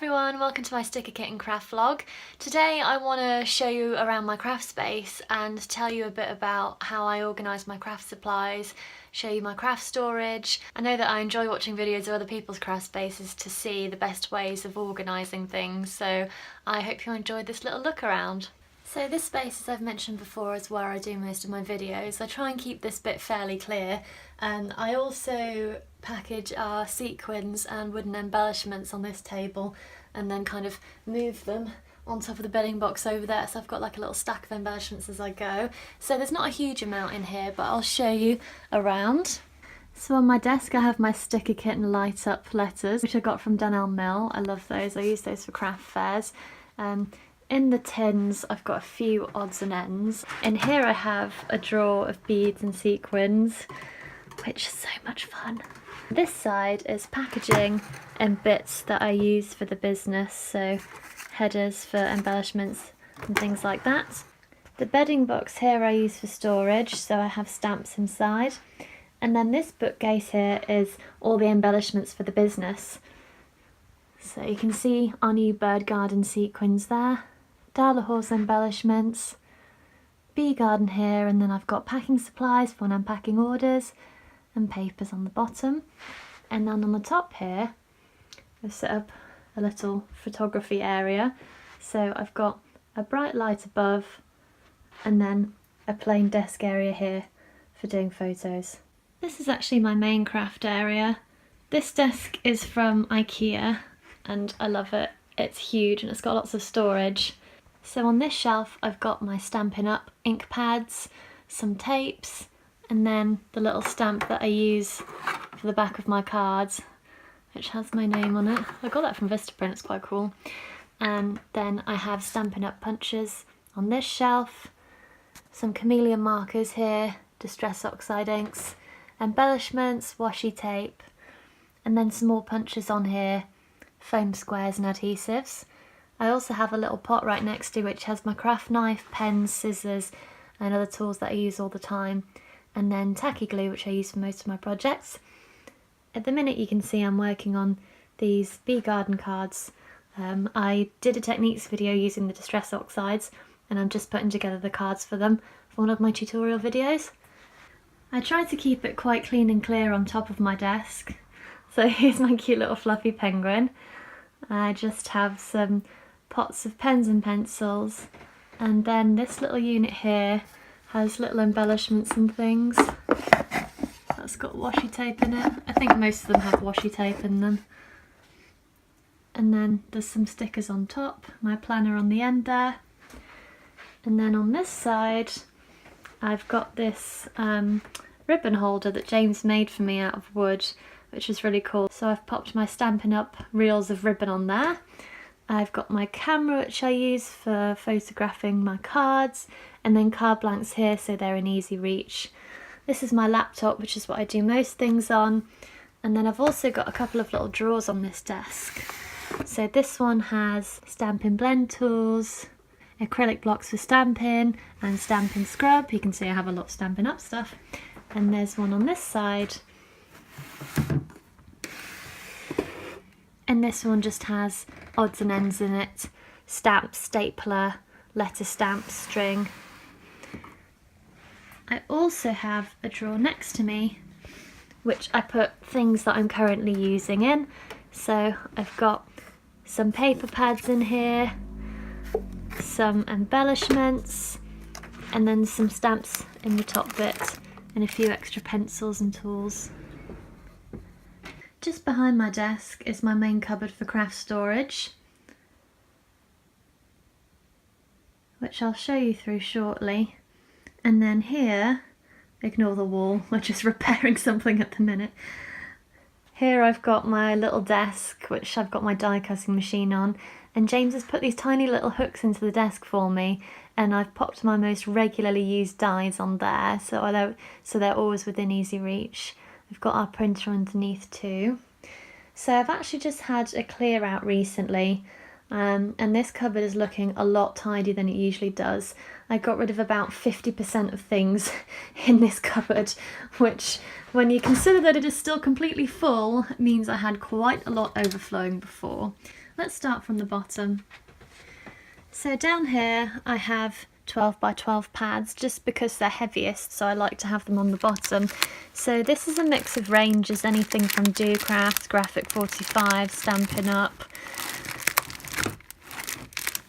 everyone, welcome to my StickerKitten craft vlog. Today I want to show you around my craft space and tell you a bit about how I organise my craft supplies, show you my craft storage. I know that I enjoy watching videos of other people's craft spaces to see the best ways of organising things, so I hope you enjoyed this little look around. So this space, as I've mentioned before, is where I do most of my videos. I try and keep this bit fairly clear, and I also package our sequins and wooden embellishments on this table and then kind of move them on top of the bedding box over there, so I've got like a little stack of embellishments as I go. So there's not a huge amount in here, but I'll show you around. So on my desk I have my StickerKitten light up letters, which I got from Dunelm Mill. I love those, I use those for craft fairs. In the tins I've got a few odds and ends. In here I have a drawer of beads and sequins, which is so much fun. This side is packaging and bits that I use for the business, so headers for embellishments and things like that. The bedding box here I use for storage, so I have stamps inside. And then this bookcase here is all the embellishments for the business. So you can see our new bird garden sequins there, Darla horse embellishments, bee garden here, and then I've got packing supplies for when I'm packing orders and papers on the bottom. And then on the top here I've set up a little photography area, so I've got a bright light above and then a plain desk area here for doing photos. This is actually my main craft area. This desk is from Ikea and I love it. It's huge and it's got lots of storage. So on this shelf I've got my Stampin' Up ink pads, some tapes, and then the little stamp that I use for the back of my cards, which has my name on it. I got that from Vistaprint, it's quite cool. And then I have Stampin' Up punches on this shelf, some chameleon markers here, Distress Oxide inks, embellishments, washi tape, and then some more punches on here, foam squares and adhesives. I also have a little pot right next to which has my craft knife, pens, scissors and other tools that I use all the time, and then tacky glue, which I use for most of my projects. At the minute you can see I'm working on these bee garden cards. I did a techniques video using the Distress Oxides and I'm just putting together the cards for them for one of my tutorial videos. I try to keep it quite clean and clear on top of my desk. So here's my cute little fluffy penguin. I just have some pots of pens and pencils, and then this little unit here has little embellishments and things. That's got washi tape in it. I think most of them have washi tape in them. And then there's some stickers on top, my planner on the end there. And then on this side I've got this ribbon holder that James made for me out of wood, which is really cool. So I've popped my Stampin' Up reels of ribbon on there. I've got my camera which I use for photographing my cards, and then card blanks here so they're in easy reach. This is my laptop, which is what I do most things on, and then I've also got a couple of little drawers on this desk. So this one has Stampin' Blend tools, acrylic blocks for stamping, and Stampin' Scrub. You can see I have a lot of Stampin' Up stuff. And there's one on this side. And this one just has odds and ends in it, stamps, stapler, letter stamp, string. I also have a drawer next to me which I put things that I'm currently using in. So I've got some paper pads in here, some embellishments, and then some stamps in the top bit, and a few extra pencils and tools. Just behind my desk is my main cupboard for craft storage, which I'll show you through shortly. And then here, ignore the wall, we're just repairing something at the minute. Here I've got my little desk, which I've got my die cutting machine on, and James has put these tiny little hooks into the desk for me, and I've popped my most regularly used dies on there, so they're always within easy reach. We've got our printer underneath too. So I've actually just had a clear out recently. and this cupboard is looking a lot tidier than it usually does. I got rid of about 50% of things in this cupboard, which, when you consider that it is still completely full, means I had quite a lot overflowing before. Let's start from the bottom. So down here I have 12 by 12 pads, just because they're heaviest, so I like to have them on the bottom. So this is a mix of ranges, anything from Do Crafts, Graphic 45, Stampin' Up.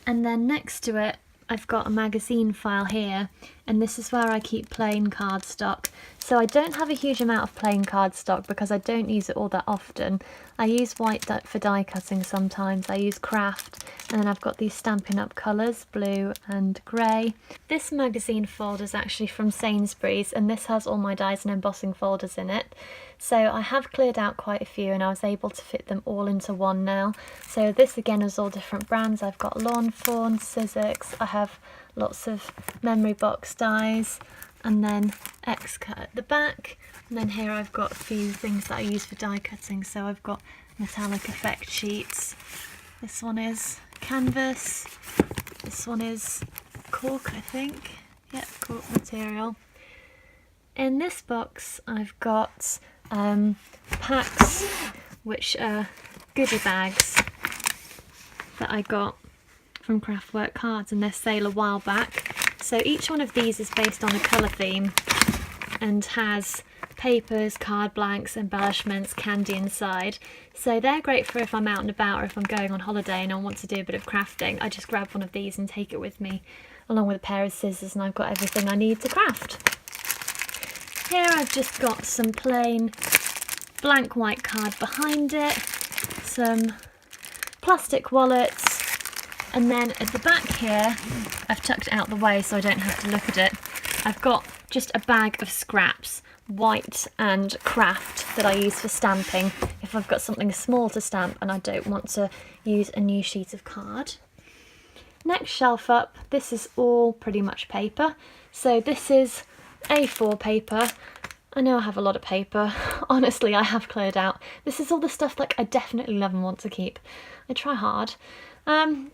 And then next to it I've got a magazine file here, and this is where I keep plain cardstock. So I don't have a huge amount of plain cardstock because I don't use it all that often. I use white for die cutting sometimes, I use craft, and then I've got these Stampin' Up colours, blue and grey. This magazine folder is actually from Sainsbury's, and this has all my dies and embossing folders in it. So I have cleared out quite a few and I was able to fit them all into one now. So this again is all different brands. I've got Lawn Fawn, Sizzix, I have lots of memory box dies, and then X-Cut at the back. And then here I've got a few things that I use for die cutting. So I've got metallic effect sheets. This one is canvas. This one is cork, I think. Yep, cork material. In this box I've got packs, which are goodie bags that I got from Craftwork Cards in their sale a while back. So each one of these is based on a colour theme and has papers, card blanks, embellishments, candy inside. So they're great for if I'm out and about or if I'm going on holiday and I want to do a bit of crafting. I just grab one of these and take it with me, along with a pair of scissors, and I've got everything I need to craft. Here I've just got some plain blank white card behind it, some plastic wallets, and then at the back here, I've tucked it out the way so I don't have to look at it, I've got just a bag of scraps, white and craft, that I use for stamping if I've got something small to stamp and I don't want to use a new sheet of card. Next shelf up, this is all pretty much paper. So this is A4 paper. I know I have a lot of paper. Honestly, I have cleared out. This is all the stuff like I definitely love and want to keep. I try hard.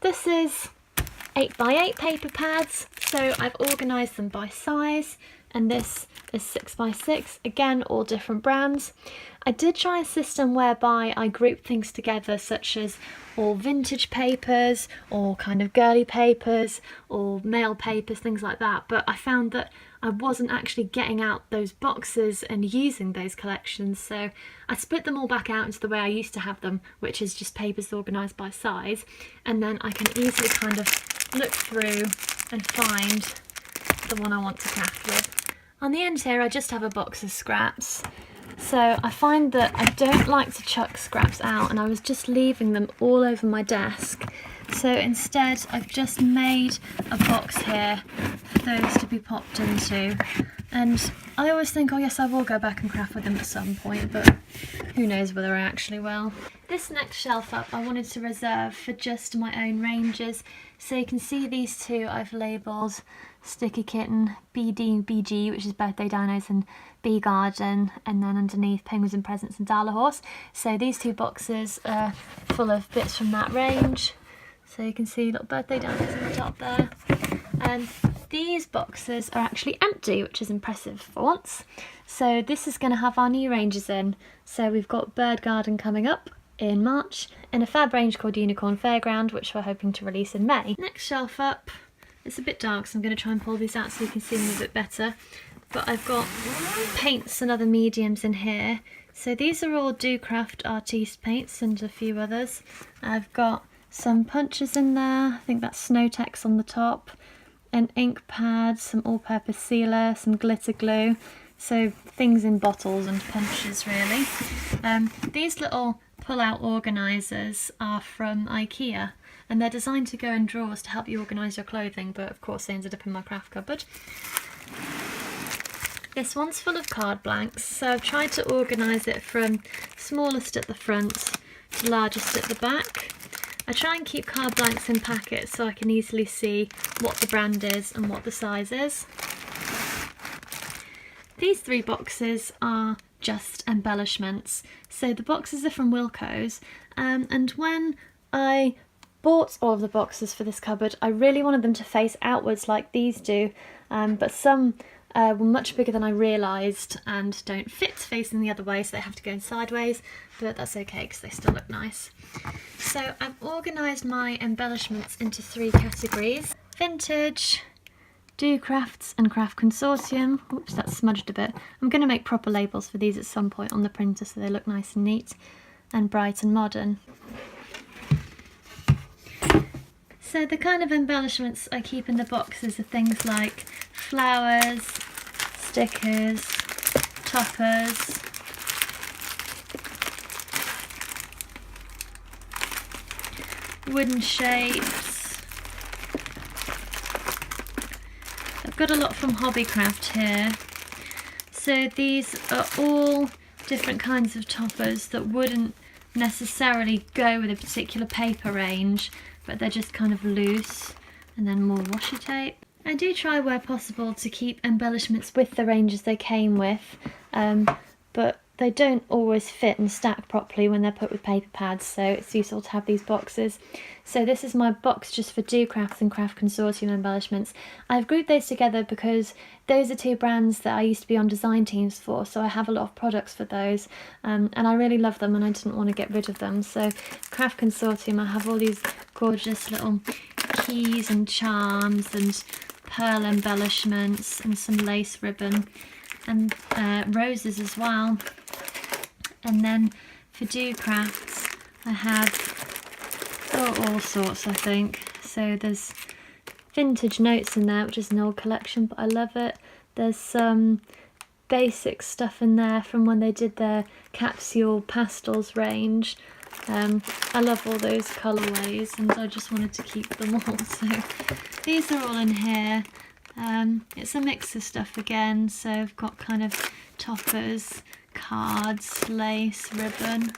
This is 8x8 paper pads, so I've organised them by size, and this is 6x6, again all different brands. I did try a system whereby I group things together, such as all vintage papers or kind of girly papers or mail papers, things like that, but I found that I wasn't actually getting out those boxes and using those collections, so I split them all back out into the way I used to have them, which is just papers organised by size, and then I can easily kind of look through and find the one I want to craft with. On the end here I just have a box of scraps. So I find that I don't like to chuck scraps out, and I was just leaving them all over my desk. So instead I've just made a box here for those to be popped into. And I always think, oh yes, I will go back and craft with them at some point, but who knows whether I actually will. This next shelf up I wanted to reserve for just my own ranges. So you can see these two I've labelled StickerKitten, BD, BG, which is Birthday Dinos, and Bee Garden, and then underneath Penguins and Presents and Dollar Horse. So these two boxes are full of bits from that range. So you can see little birthday dinos on the top there. And these boxes are actually empty, which is impressive for once. So this is going to have our new ranges in. So we've got Bird Garden coming up in March, and a fab range called Unicorn Fairground, which we're hoping to release in May. Next shelf up, it's a bit dark, so I'm going to try and pull these out so you can see them a bit better. But I've got paints and other mediums in here. So these are all Do Craft Artiste paints and a few others. I've got some punches in there, I think that's Snowtex on the top, an ink pad, some all-purpose sealer, some glitter glue. So things in bottles and punches really. These little pull-out organisers are from Ikea, and they're designed to go in drawers to help you organise your clothing, but of course they ended up in my craft cupboard. This one's full of card blanks, so I've tried to organise it from smallest at the front to largest at the back. I try and keep card blanks in packets so I can easily see what the brand is and what the size is. These three boxes are just embellishments. So the boxes are from Wilko's, and when I bought all of the boxes for this cupboard. I really wanted them to face outwards like these do, but some were much bigger than I realised and don't fit facing the other way, so they have to go in sideways, but that's okay because they still look nice. So I've organised my embellishments into 3 categories: vintage, do crafts and craft consortium. Oops, that's smudged a bit. I'm going to make proper labels for these at some point on the printer so they look nice and neat, and bright and modern. So the kind of embellishments I keep in the boxes are things like flowers, stickers, toppers, wooden shapes. I've got a lot from Hobbycraft here. So these are all different kinds of toppers that wouldn't necessarily go with a particular paper range, but they're just kind of loose, and then more washi tape. I do try where possible to keep embellishments with the ranges they came with, but they don't always fit and stack properly when they're put with paper pads, so it's useful to have these boxes. So this is my box just for Do Crafts and Craft Consortium embellishments. I've grouped those together because those are 2 brands that I used to be on design teams for, so I have a lot of products for those, and I really love them and I didn't want to get rid of them. So Craft Consortium, I have all these gorgeous little keys and charms and pearl embellishments and some lace ribbon and roses as well. And then for Do Crafts I have all sorts, I think. So there's vintage notes in there, which is an old collection but I love it. There's some basic stuff in there from when they did their capsule pastels range. I love all those colourways and I just wanted to keep them all, so these are all in here. It's a mix of stuff again, so I've got kind of toppers, cards, lace, ribbon.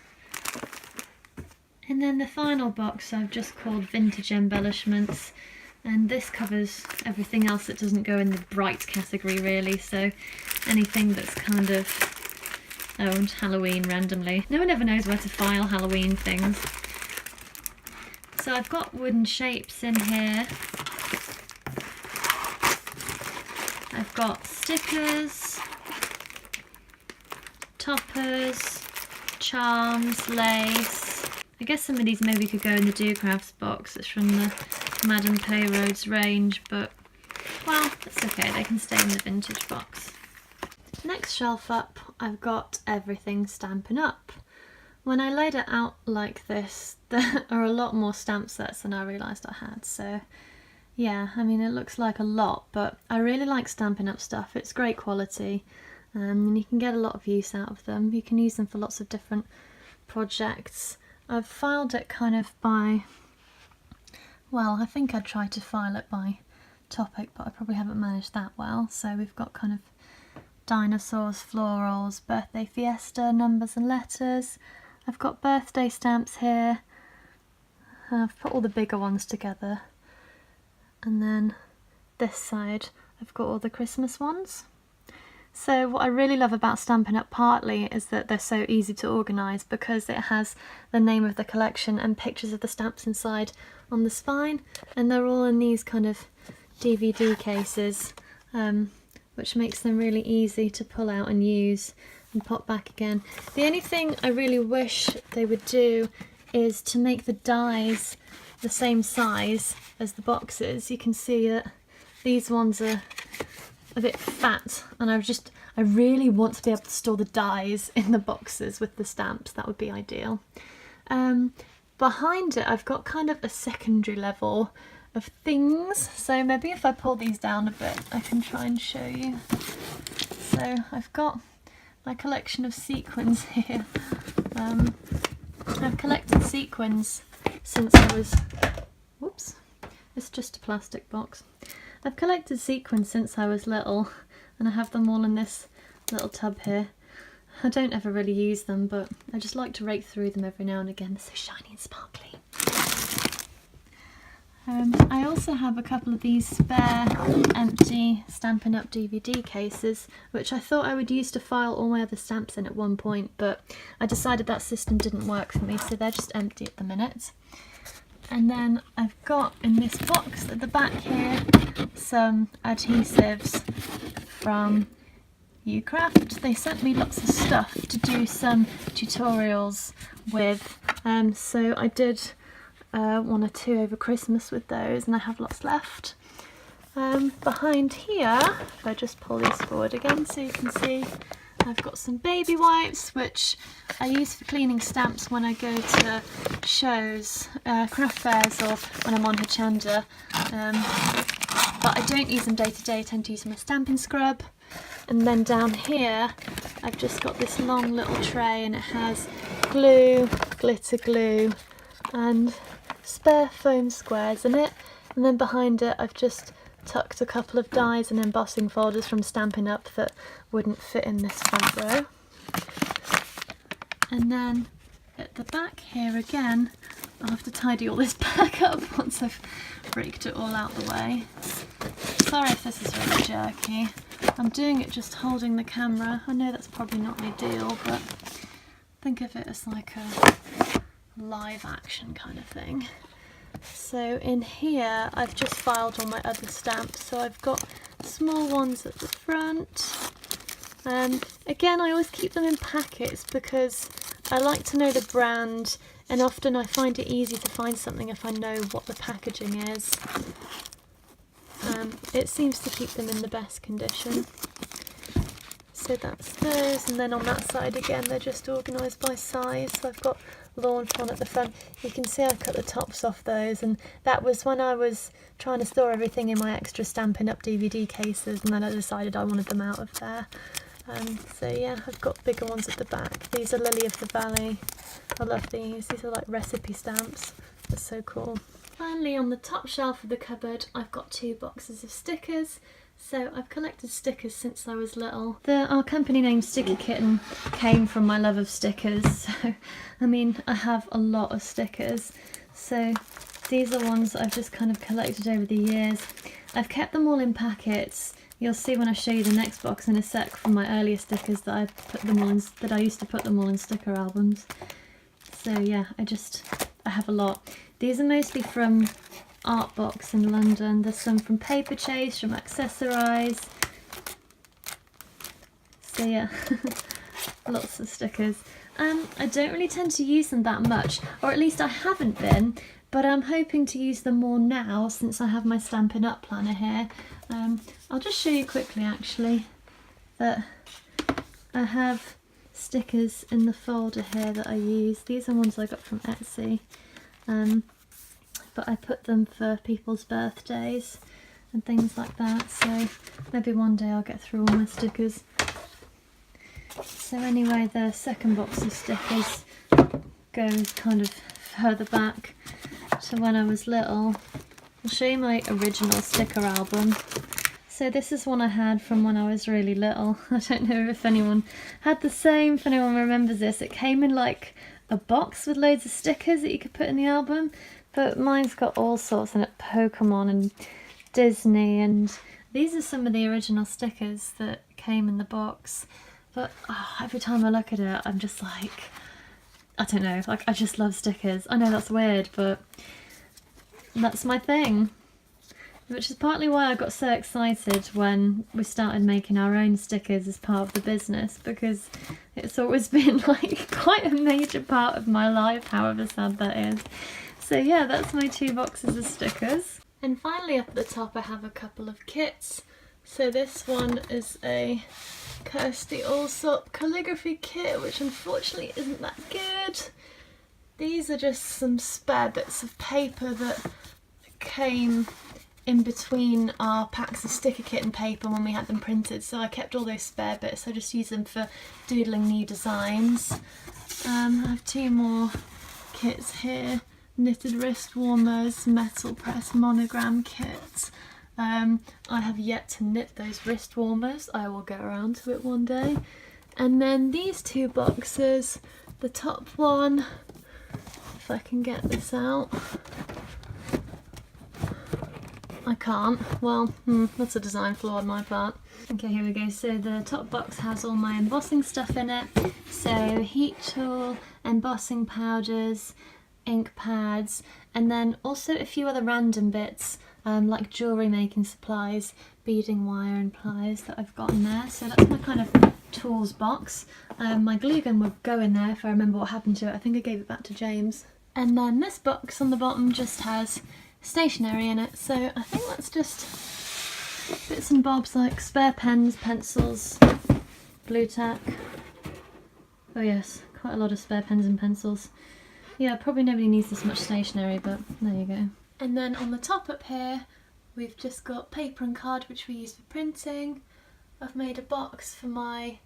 And then the final box I've just called Vintage Embellishments, and this covers everything else that doesn't go in the bright category really, so anything that's kind of and Halloween randomly. No one ever knows where to file Halloween things. So I've got wooden shapes in here. I've got stickers, toppers, charms, lace. I guess some of these maybe could go in the Do Crafts box. It's from the Madame Payroads range, but well, it's okay, they can stay in the vintage box. Next shelf up, I've got everything Stampin' Up. When I laid it out like this, there are a lot more stamp sets than I realised I had, so yeah, I mean it looks like a lot, but I really like Stampin' Up stuff. It's great quality, and you can get a lot of use out of them. You can use them for lots of different projects. I've filed it kind of by, well, I think I'd try to file it by topic, but I probably haven't managed that well. So we've got kind of dinosaurs, florals, birthday fiesta, numbers and letters. I've got birthday stamps here. I've put all the bigger ones together. And then this side I've got all the Christmas ones. So what I really love about Stampin' Up partly is that they're so easy to organise because it has the name of the collection and pictures of the stamps inside on the spine, and they're all in these kind of DVD cases, which makes them really easy to pull out and use and pop back again. The only thing I really wish they would do is to make the dies the same size as the boxes. You can see that these ones are a bit fat, and I really want to be able to store the dies in the boxes with the stamps. That would be ideal. Behind it I've got kind of a secondary level of things, so maybe if I pull these down a bit I can try and show you. So I've got my collection of sequins here. I've collected sequins since I was, whoops, it's just a plastic box. I've collected sequins since I was little, and I have them all in this little tub here. I don't ever really use them, but I just like to rake through them every now and again. They're so shiny and sparkly. I also have a couple of these spare empty Stampin' Up DVD cases, which I thought I would use to file all my other stamps in at one point, but I decided that system didn't work for me, so they're just empty at the minute. And then I've got in this box at the back here some adhesives from Ucraft. They sent me lots of stuff to do some tutorials with, so I did 1 or 2 over Christmas with those, and I have lots left. Behind here, if I just pull these forward again so you can see, I've got some baby wipes which I use for cleaning stamps when I go to shows, craft fairs, or when I'm on Hochanda, but I don't use them day to day. I tend to use my stamping scrub. And then down here I've just got this long little tray, and it has glue, glitter glue and spare foam squares in it. And then behind it I've just tucked a couple of dies and embossing folders from Stampin' Up that wouldn't fit in this front row. And then at the back here again, I'll have to tidy all this back up once I've raked it all out the way. Sorry if this is really jerky. I'm doing it just holding the camera. I know that's probably not ideal, but think of it as like a live action kind of thing. So in here I've just filed all my other stamps, so I've got small ones at the front. Again, I always keep them in packets because I like to know the brand, and often I find it easy to find something if I know what the packaging is. It seems to keep them in the best condition. So that's those, and then on that side again they're just organised by size. So I've got launch one at the front. You can see I cut the tops off those, and that was when I was trying to store everything in my extra Stampin' Up DVD cases, and then I decided I wanted them out of there. So yeah, I've got bigger ones at the back. These are Lily of the Valley. I love these. These are like recipe stamps. That's so cool. Finally, on the top shelf of the cupboard, I've got 2 boxes of stickers. So I've collected stickers since I was little. Our company name StickerKitten came from my love of stickers. So, I mean, I have a lot of stickers. So these are ones that I've just kind of collected over the years. I've kept them all in packets. You'll see when I show you the next box in a sec from my earlier stickers that I used to put them all in sticker albums. So yeah, I have a lot. These are mostly from Art Box in London. There's some from Paper Chase, from Accessorize. So yeah, lots of stickers. I don't really tend to use them that much, or at least I haven't been, but I'm hoping to use them more now since I have my Stampin' Up planner here. I'll just show you quickly actually that I have stickers in the folder here that I use. These are ones I got from Etsy. But I put them for people's birthdays and things like that, so maybe one day I'll get through all my stickers. So anyway, the second box of stickers goes kind of further back to when I was little. I'll show you my original sticker album. So this is one I had from when I was really little. I don't know if anyone had the same, if anyone remembers this. It came in like a box with loads of stickers that you could put in the album. But mine's got all sorts in it, Pokemon and Disney, and these are some of the original stickers that came in the box. But every time I look at it, I'm just like, I don't know, like I just love stickers. I know that's weird, but that's my thing. Which is partly why I got so excited when we started making our own stickers as part of the business, because it's always been like quite a major part of my life, however sad that is. So yeah, that's my 2 boxes of stickers. And finally up at the top I have a couple of kits. So this one is a Kirsty Allsop calligraphy kit, which unfortunately isn't that good. These are just some spare bits of paper that came in between our packs of StickerKitten paper when we had them printed, so I kept all those spare bits. I just use them for doodling new designs. I have 2 more kits here. Knitted wrist warmers, metal press monogram kit. I have yet to knit those wrist warmers. I will get around to it one day. And then these 2 boxes, the top one, if I can get this out. I can't. Well, that's a design flaw on my part. Okay, here we go. So the top box has all my embossing stuff in it. So heat tool, embossing powders, ink pads, and then also a few other random bits like jewellery making supplies, beading wire and pliers that I've got in there. So that's my kind of tools box. My glue gun would go in there if I remember what happened to it. I think I gave it back to James. And then this box on the bottom just has stationery in it, so I think that's just bits and bobs like spare pens, pencils, glue tack. Oh yes, quite a lot of spare pens and pencils. Yeah, probably nobody needs this much stationery, but there you go. And then on the top up here, we've just got paper and card, which we use for printing. I've made a box for my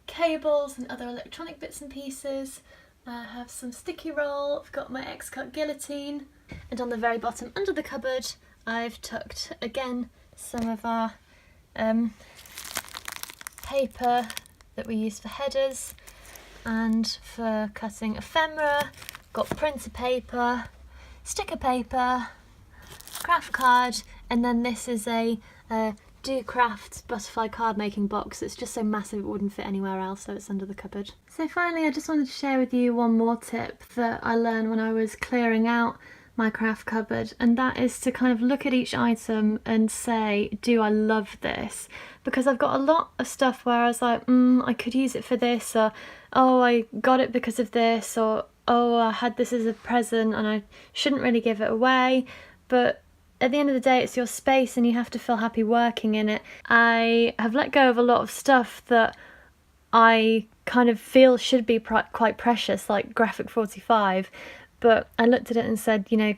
cables and other electronic bits and pieces. I have some sticky roll, I've got my X-cut guillotine, and on the very bottom under the cupboard I've tucked again some of our paper that we use for headers and for cutting ephemera. Got printer paper, sticker paper, craft card, and then this is a Do Craft butterfly card making box. It's just so massive it wouldn't fit anywhere else, so it's under the cupboard. So finally, I just wanted to share with you one more tip that I learned when I was clearing out my craft cupboard, and that is to kind of look at each item and say, do I love this? Because I've got a lot of stuff where I was like, I could use it for this, or oh, I got it because of this, or oh, I had this as a present and I shouldn't really give it away. But at the end of the day, it's your space and you have to feel happy working in it. I have let go of a lot of stuff that I kind of feel should be quite precious, like Graphic 45, but I looked at it and said, you know,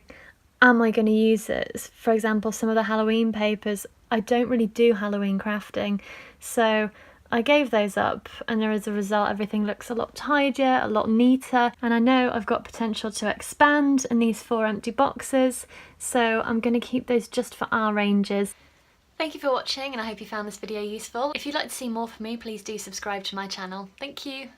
am I going to use it? For example, some of the Halloween papers, I don't really do Halloween crafting, so I gave those up, and as a result everything looks a lot tidier, a lot neater, and I know I've got potential to expand in these 4 empty boxes, so I'm going to keep those just for our ranges. Thank you for watching, and I hope you found this video useful. If you'd like to see more from me, please do subscribe to my channel. Thank you!